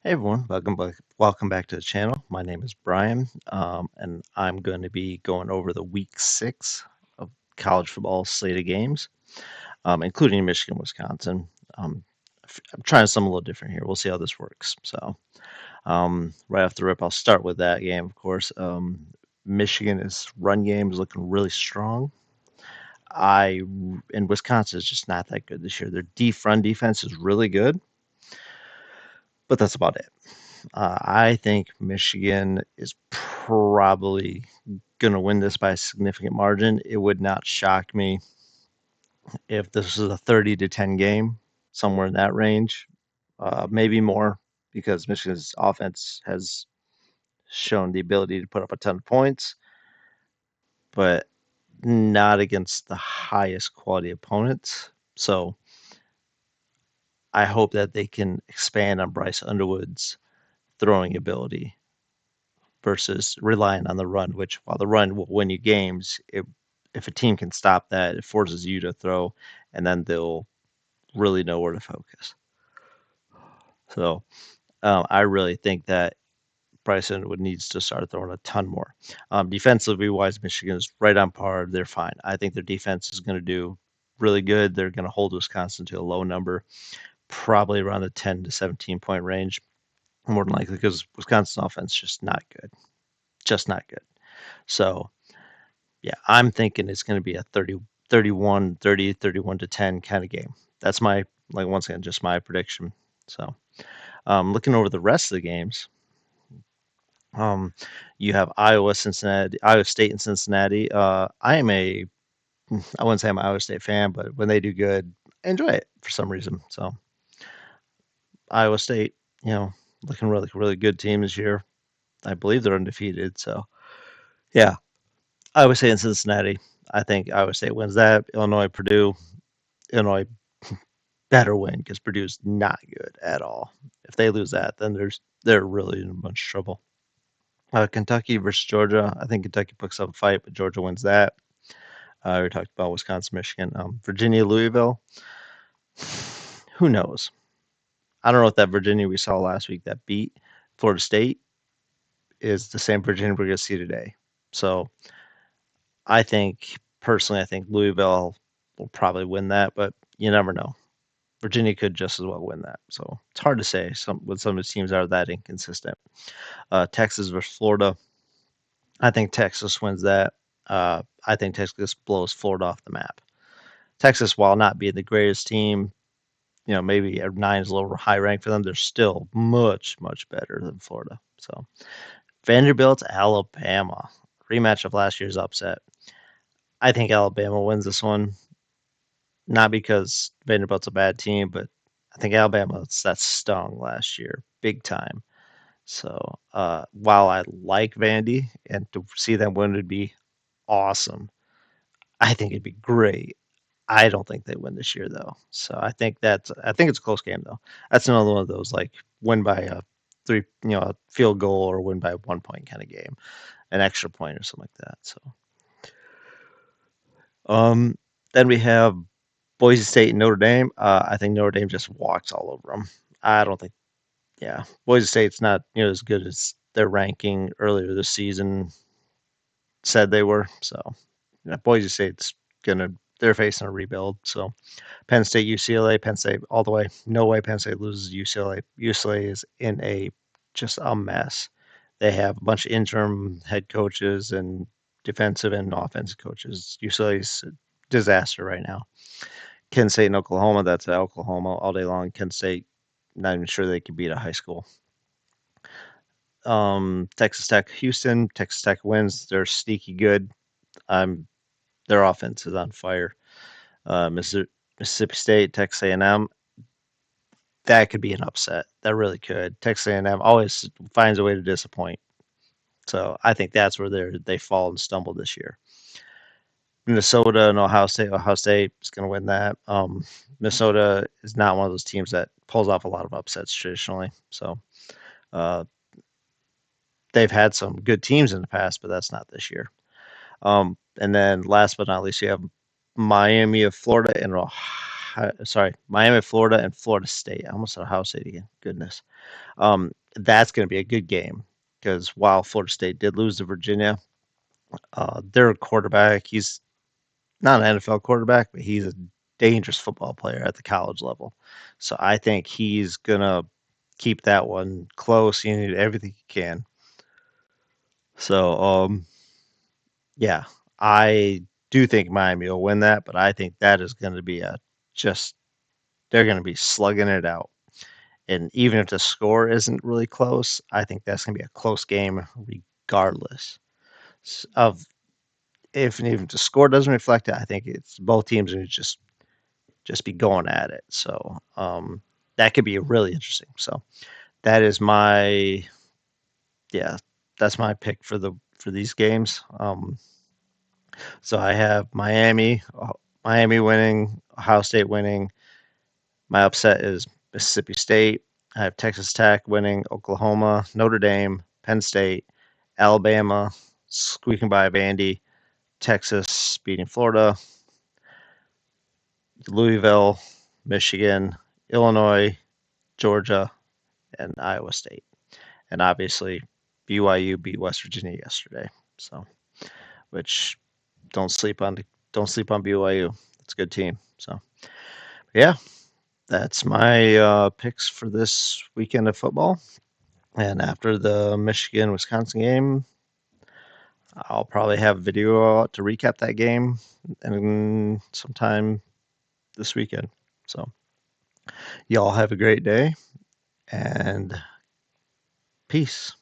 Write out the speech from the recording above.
Hey everyone, welcome back to the channel. My name is Brian, and I'm going to be going over the week 6 of college football slate of games, including Michigan, Wisconsin. Um, I'm trying something a little different here. We'll see how this works. Right off the rip, I'll start with that game, of course. Michigan's run game is looking really strong. I and Wisconsin is just not that good this year. Their run defense is really good, but that's about it. I think Michigan is probably going to win this by a significant margin. It would not shock me if this was a 30-10 game, somewhere in that range, maybe more, because Michigan's offense has shown the ability to put up a ton of points, but not against the highest quality opponents. So I hope that they can expand on Bryce Underwood's throwing ability versus relying on the run, which while the run will win you games, if a team can stop that, it forces you to throw, and then they'll really know where to focus. So I really think that Bryson would needs to start throwing a ton more. Defensively wise, Michigan is right on par. They're fine. I think their defense is going to do really good. They're going to hold Wisconsin to a low number, probably around the 10 to 17 point range, more than likely, because Wisconsin's offense is just not good. So yeah, I'm thinking it's going to be a 31 to 10 kind of game. That's my, like, once again, just my prediction. So, looking over the rest of the games, um, you have Iowa State and Cincinnati. I wouldn't say I'm an Iowa State fan, but when they do good, I enjoy it for some reason. So, Iowa State, you know, looking really, really good team this year. I believe they're undefeated. So, yeah, Iowa State and Cincinnati. I think Iowa State wins that. Illinois better win because Purdue's not good at all. If they lose that, then they're really in much trouble. Kentucky versus Georgia. I think Kentucky picks up a fight, but Georgia wins that. We talked about Wisconsin, Michigan, Virginia, Louisville. Who knows? I don't know if that Virginia we saw last week that beat Florida State is the same Virginia we're going to see today. So I think personally, I think Louisville will probably win that, but you never know. Virginia could just as well win that. So it's hard to say when some of the teams are that inconsistent. Texas versus Florida. I think Texas wins that. I think Texas blows Florida off the map. Texas, while not being the greatest team, maybe a 9 is a little high rank for them. They're still much, much better than Florida. So Vanderbilt, Alabama. Rematch of last year's upset. I think Alabama wins this one. Not because Vanderbilt's a bad team, but I think Alabama that stung last year big time. So while I like Vandy and to see them win would be awesome, I think it'd be great. I don't think they win this year though. So I think it's a close game though. That's another one of those like win by a a field goal or win by 1 point kind of game, an extra point or something like that. So um, then we have Boise State and Notre Dame. I think Notre Dame just walks all over them. I don't think. Yeah, Boise State's not as good as their ranking earlier this season said they were. So Boise State's gonna they're facing a rebuild. So Penn State, UCLA, Penn State all the way. No way Penn State loses UCLA. UCLA is in a just a mess. They have a bunch of interim head coaches and defensive and offensive coaches. UCLA's a disaster right now. Kent State and Oklahoma, that's at Oklahoma all day long. Kent State, not even sure they can beat a high school. Texas Tech, Houston. Texas Tech wins. They're sneaky good. Their offense is on fire. Mississippi State, Texas A&M. That could be an upset. That really could. Texas A&M always finds a way to disappoint. So I think that's where they fall and stumble this year. Minnesota and Ohio State. Ohio State is going to win that. Minnesota is not one of those teams that pulls off a lot of upsets traditionally. So uh, they've had some good teams in the past, but that's not this year. And then last but not least, you have Miami of Florida and sorry, Miami, Florida, and Florida State. I almost said Ohio State again. Goodness. That's going to be a good game because while Florida State did lose to Virginia, their quarterback, he's not an NFL quarterback, but he's a dangerous football player at the college level. So I think he's going to keep that one close. He need everything he can. So, yeah, I do think Miami will win that, but I think that is going to be just they're going to be slugging it out. And even if the score isn't really close, I think that's going to be a close game regardless of if even if the score doesn't reflect it. I think it's both teams are just be going at it. So that could be really interesting. So that is my yeah, that's my pick for these games. So I have Miami winning, Ohio State winning. My upset is Mississippi State. I have Texas Tech winning, Oklahoma, Notre Dame, Penn State, Alabama squeaking by Vandy, Texas beating Florida, Louisville, Michigan, Illinois, Georgia, and Iowa State. And obviously BYU beat West Virginia yesterday. So, which don't sleep on don't sleep on BYU. It's a good team. So, yeah, that's my picks for this weekend of football. And after the Michigan Wisconsin game, I'll probably have a video out to recap that game and sometime this weekend. So, y'all have a great day and peace.